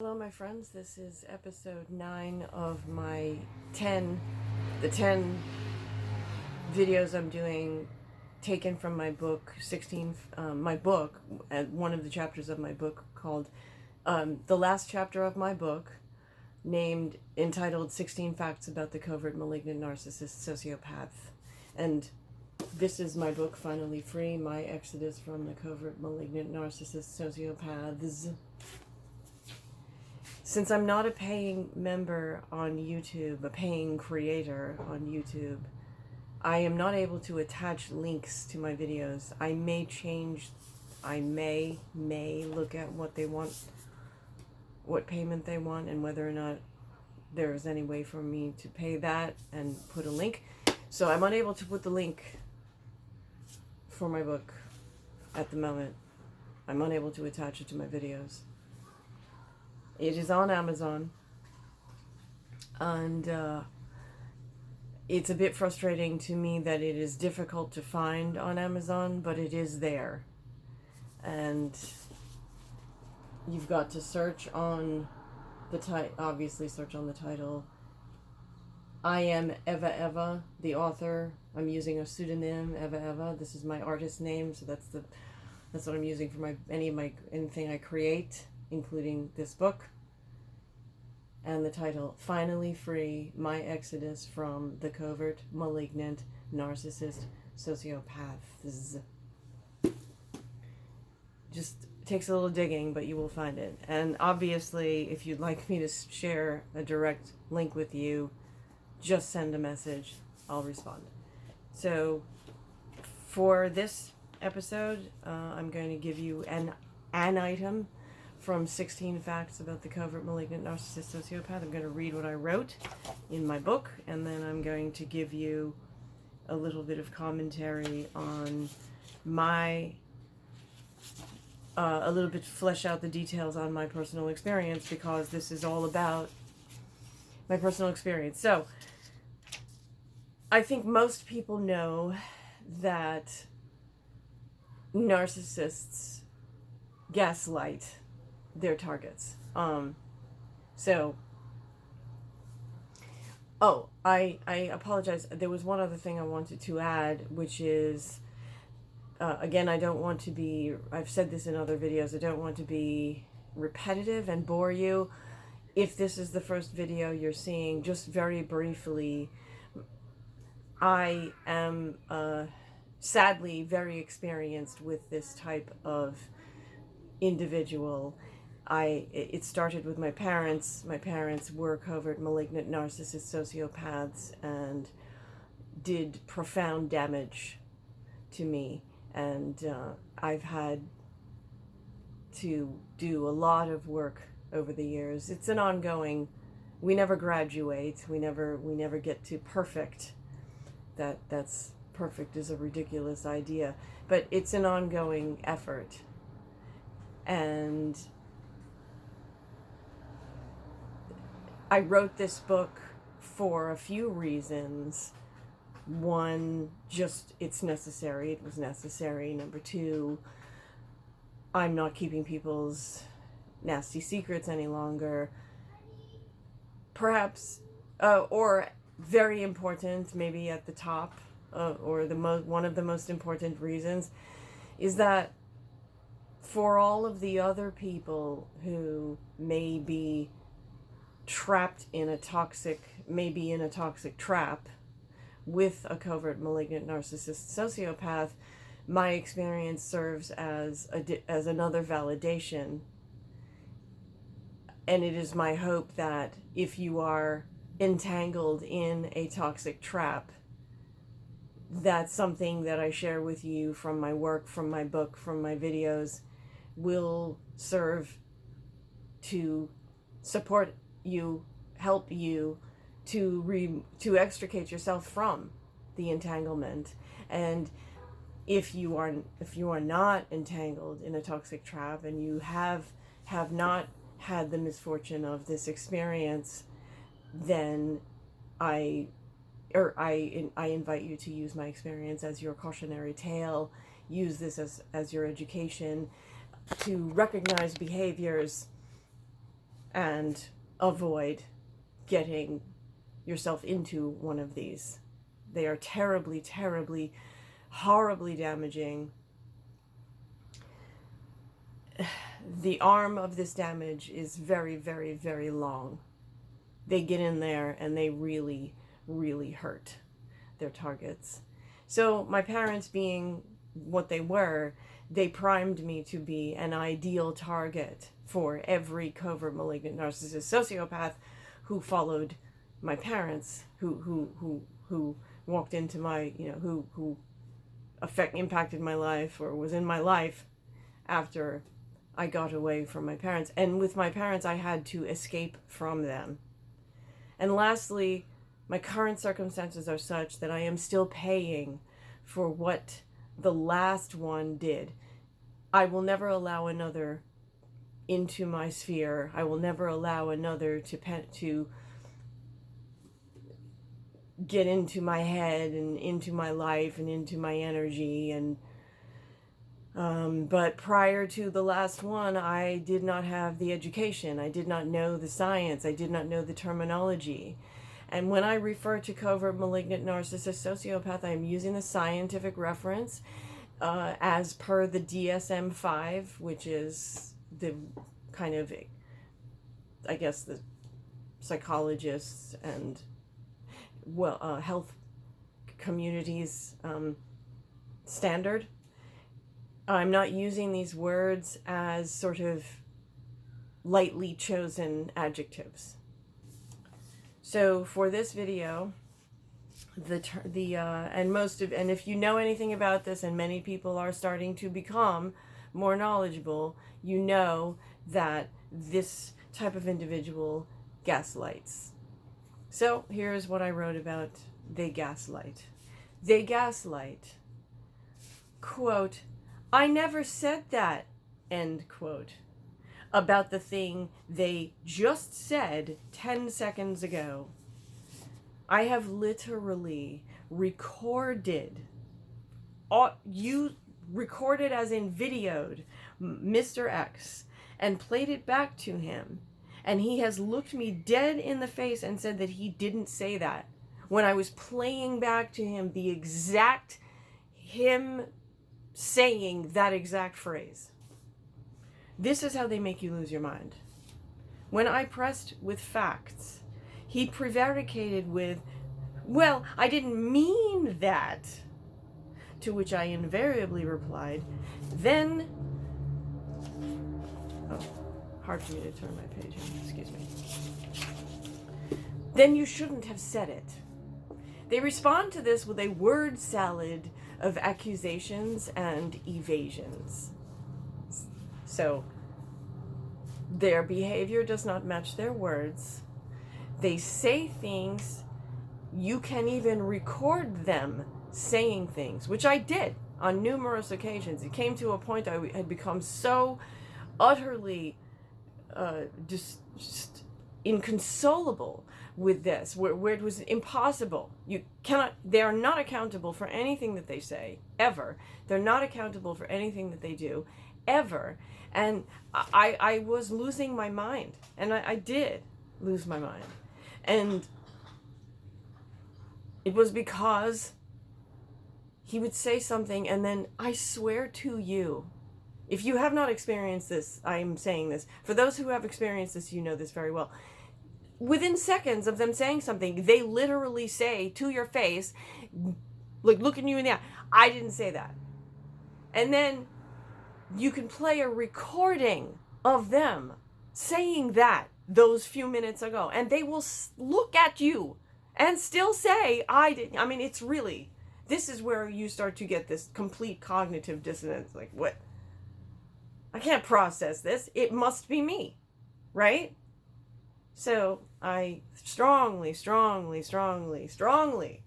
Hello my friends, this is episode 9 of my 10 videos I'm doing taken from my book 16, my book, one of the chapters of my book called, the last chapter of my book entitled 16 Facts About the Covert Malignant Narcissist Sociopath. And this is my book, Finally Free, My Exodus from the Covert Malignant Narcissist Sociopaths. Since I'm not a paying member on YouTube, a paying creator on YouTube, I am not able to attach links to my videos. I may look at what they want, what payment they want, and whether or not there is any way for me to pay that and put a link. So I'm unable to put the link for my book at the moment. I'm unable to attach it to my videos. It is on Amazon, and it's a bit frustrating to me that it is difficult to find on Amazon, but it is there. And you've got to search on the obviously search on the title. I am Eva, the author. I'm using a pseudonym, Eva. This is my artist name, so that's what I'm using for anything I create, including this book. And the title, Finally Free, My Exodus from the Covert Malignant Narcissist Sociopaths. Just takes a little digging, but you will find it. And obviously, if you'd like me to share a direct link with you, just send a message. I'll respond. So, for this episode, I'm going to give you an item from 16 Facts About the Covert Malignant Narcissist Sociopath. I'm going to read what I wrote in my book, and then I'm going to give you a little bit of commentary on a little bit flesh out the details on my personal experience, because this is all about my personal experience. So, I think most people know that narcissists gaslight their targets. I apologize. There was one other thing I wanted to add, which is, again, I don't want to be, I've said this in other videos, I don't want to be repetitive and bore you. If this is the first video you're seeing, just very briefly, I am sadly very experienced with this type of individual. It started with my parents. My parents were covert malignant narcissist sociopaths and did profound damage to me. And I've had to do a lot of work over the years. It's an ongoing, we never graduate, we never get to perfect. That's perfect is a ridiculous idea, but it's an ongoing effort. And I wrote this book for a few reasons. One, just it's necessary. It was necessary. Number two, I'm not keeping people's nasty secrets any longer. Perhaps, or very important, maybe at the top, or one of the most important reasons, is that for all of the other people who may be trapped in a toxic trap with a covert malignant narcissist sociopath, my experience serves as another validation. And it is my hope that if you are entangled in a toxic trap, that's something that I share with you from my work, from my book, from my videos, will serve to support you, help you to extricate yourself from the entanglement. And if you are not entangled in a toxic trap, and you have not had the misfortune of this experience, then I invite you to use my experience as your cautionary tale. Use this as your education, to recognize behaviors and avoid getting yourself into one of these. They are terribly, terribly, horribly damaging. The arm of this damage is very, very, very long. They get in there and they really, really hurt their targets. So my parents, being what they were, they primed me to be an ideal target for every covert malignant narcissist sociopath who followed my parents, who walked into my, who impacted my life or was in my life after I got away from my parents. And with my parents, I had to escape from them. And lastly, my current circumstances are such that I am still paying for what the last one did. I will never allow another into my sphere. I will never allow another to get into my head and into my life and into my energy. And but prior to the last one, I did not have the education. I did not know the science. I did not know the terminology. And when I refer to covert malignant narcissist sociopath, I am using a scientific reference as per the DSM-5, which is the kind of, I guess, the psychologists and health communities standard. I'm not using these words as sort of lightly chosen adjectives. So for this video, and if you know anything about this, and many people are starting to become more knowledgeable, you know that this type of individual gaslights. So here's what I wrote about they gaslight. They gaslight, quote, "I never said that," end quote, about the thing they just said 10 seconds ago. I have literally recorded, you recorded as in videoed, Mr. X, and played it back to him. And he has looked me dead in the face and said that he didn't say that. When I was playing back to him the exact, him saying that exact phrase. This is how they make you lose your mind. When I pressed with facts, he prevaricated with, "Well, I didn't mean that." To which I invariably replied, "Then," oh, hard for me to turn my page in, excuse me. "Then you shouldn't have said it." They respond to this with a word salad of accusations and evasions. So their behavior does not match their words. They say things, you can even record them saying things, which I did on numerous occasions. It came to a point I had become so utterly just inconsolable with this, where it was impossible. They are not accountable for anything that they say, ever. They're not accountable for anything that they do, ever. And I was losing my mind, and I did lose my mind. And it was because he would say something, and then, I swear to you, if you have not experienced this, I am saying this. For those who have experienced this, you know this very well. Within seconds of them saying something, they literally say to your face, like looking you in the eye, "I didn't say that." And then you can play a recording of them saying that those few minutes ago, and they will look at you and still say, "I didn't." I mean, it's really, this is where you start to get this complete cognitive dissonance. Like, what? I can't process this. It must be me, right? So I strongly, strongly, strongly, strongly,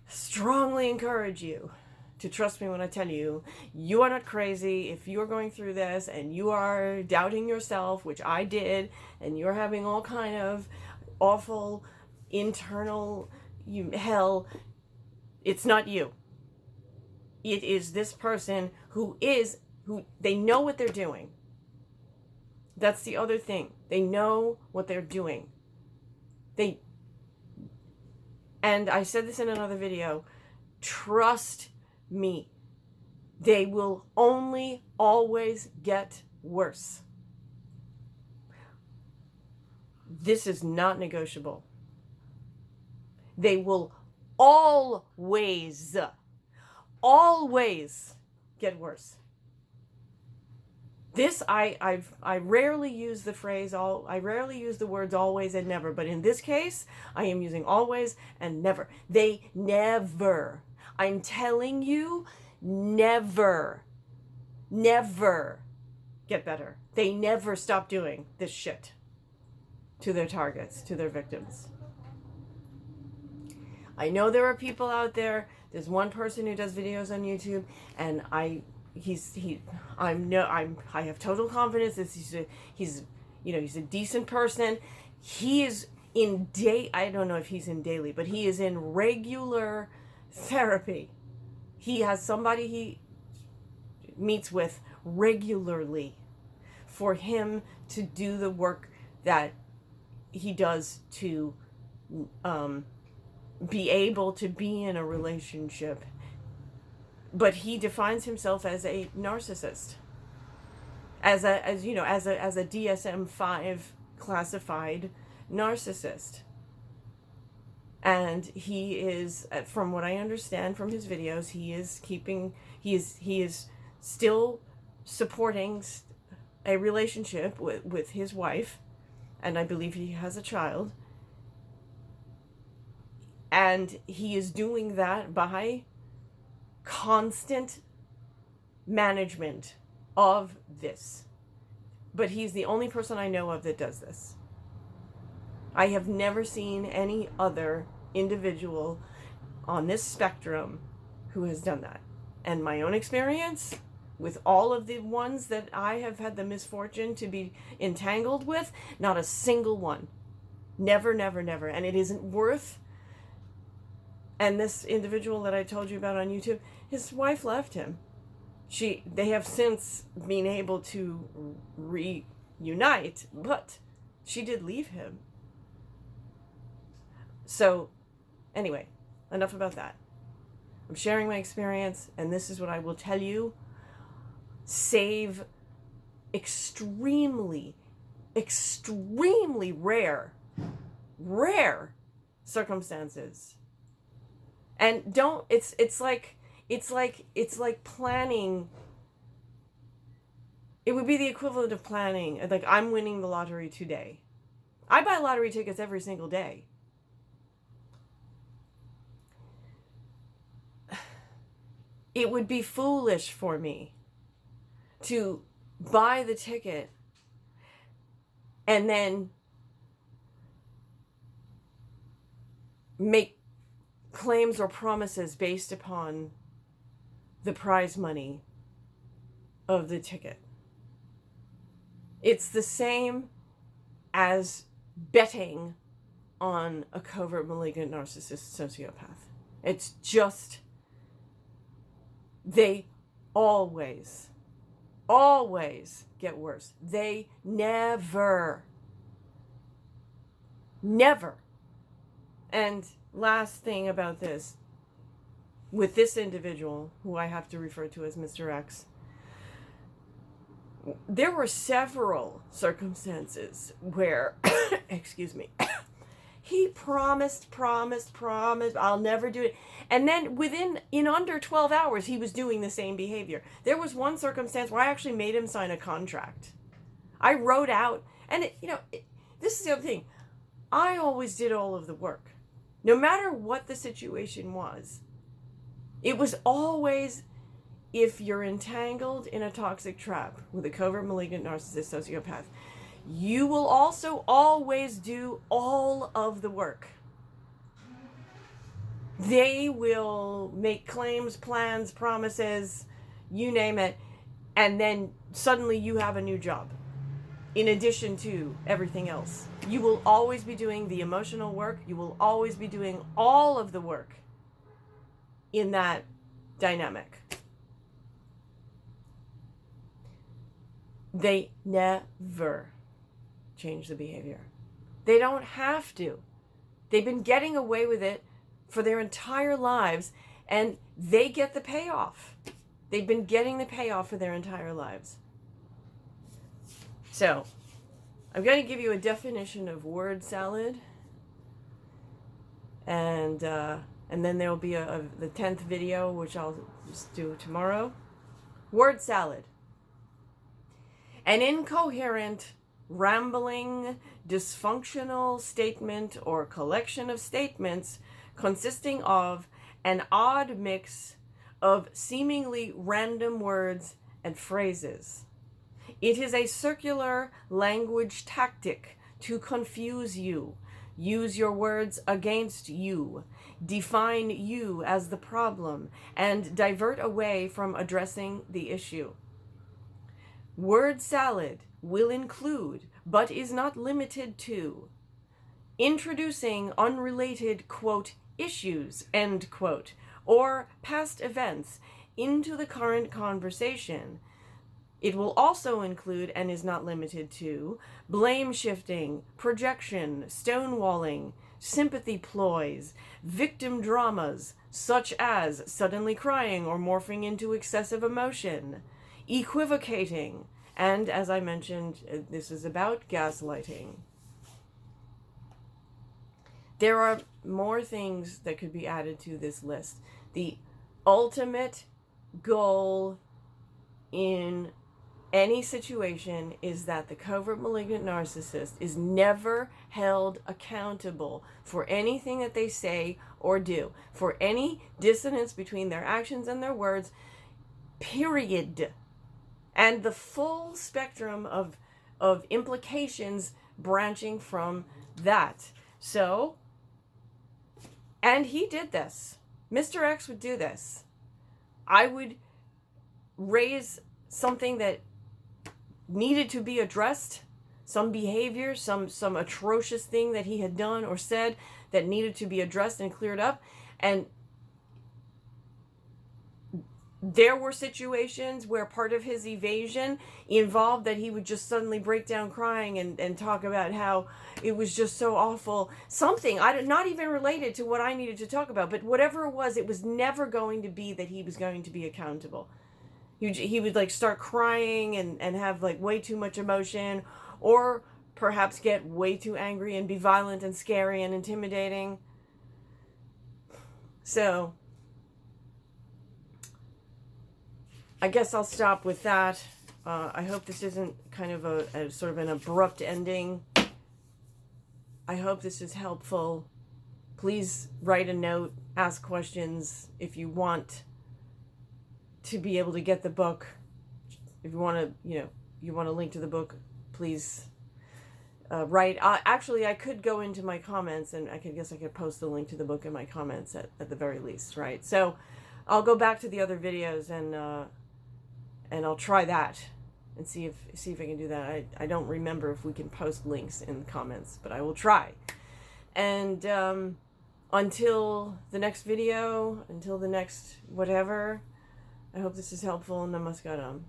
strongly encourage you to trust me when I tell you, you are not crazy. If you're going through this and you are doubting yourself, which I did, and you're having all kind of awful internal hell, it's not you. It is this person who they know what they're doing. That's the other thing. They know what they're doing. And I said this in another video, trust me, they will only always get worse. This is not negotiable. They will always get worse. This, I rarely use the phrase, I rarely use the words always and never, but in this case, I am using always and never. They never, I'm telling you, never get better. They never stop doing this shit to their targets, to their victims. I know there are people out there, there's one person who does videos on YouTube, and I have total confidence that he's a decent person. He is I don't know if he's in daily, but he is in regular therapy. He has somebody he meets with regularly for him to do the work that he does to be able to be in a relationship. But he defines himself as a narcissist, as a DSM-5 classified narcissist. And he is, from what I understand from his videos, he is still supporting a relationship with his wife, and I believe he has a child. And he is doing that by constant management of this. But he's the only person I know of that does this. I have never seen any other individual on this spectrum who has done that. And my own experience with all of the ones that I have had the misfortune to be entangled with, not a single one. Never. And it isn't worth. And this individual that I told you about on YouTube, his wife left him. They have since been able to reunite, but she did leave him. So, anyway, enough about that. I'm sharing my experience, and this is what I will tell you. Save extremely rare circumstances. And don't, it's like planning. It would be the equivalent of planning, like, I'm winning the lottery today. I buy lottery tickets every single day. It would be foolish for me to buy the ticket and then make claims or promises based upon the prize money of the ticket. It's the same as betting on a covert malignant narcissist sociopath. It's just, they always get worse. They never. And last thing about this, with this individual, who I have to refer to as Mr. X, there were several circumstances where, excuse me, he promised, I'll never do it. And then in under 12 hours, he was doing the same behavior. There was one circumstance where I actually made him sign a contract. I wrote out, and this is the other thing. I always did all of the work. No matter what the situation was, it was always, if you're entangled in a toxic trap with a covert malignant narcissist sociopath, you will also always do all of the work. They will make claims, plans, promises, you name it, and then suddenly you have a new job. In addition to everything else, you will always be doing the emotional work. You will always be doing all of the work in that dynamic. They never change the behavior. They don't have to. They've been getting away with it for their entire lives, and they get the payoff. They've been getting the payoff for their entire lives. So, I'm going to give you a definition of word salad, and then there'll be the 10th video, which I'll just do tomorrow. Word salad. An incoherent, rambling, dysfunctional statement or collection of statements consisting of an odd mix of seemingly random words and phrases. It is a circular language tactic to confuse you, use your words against you, define you as the problem, and divert away from addressing the issue. Word salad will include, but is not limited to, introducing unrelated, quote, issues, end quote, or past events into the current conversation. It will also include, and is not limited to, blame shifting, projection, stonewalling, sympathy ploys, victim dramas, such as suddenly crying or morphing into excessive emotion, equivocating, and, as I mentioned, this is about gaslighting. There are more things that could be added to this list. The ultimate goal in any situation is that the covert malignant narcissist is never held accountable for anything that they say or do, for any dissonance between their actions and their words, period. And the full spectrum of implications branching from that. So, and he did this. Mr. X would do this. I would raise something that needed to be addressed, some behavior, some atrocious thing that he had done or said that needed to be addressed and cleared up. And there were situations where part of his evasion involved that he would just suddenly break down crying and talk about how it was just so awful. Something, not even related to what I needed to talk about, but whatever it was never going to be that he was going to be accountable. He would like start crying and have like way too much emotion, or perhaps get way too angry and be violent and scary and intimidating. So I guess I'll stop with that. I hope this isn't kind of a sort of an abrupt ending. I hope this is helpful. Please write a note, ask questions if you want to be able to get the book. If you want to, you want a link to the book, please write. Actually, I could go into my comments, and I could post the link to the book in my comments at the very least, right? So I'll go back to the other videos and I'll try that and see if I can do that. I don't remember if we can post links in the comments, but I will try. And until the next video, until the next whatever, I hope this is helpful. Namaskaram.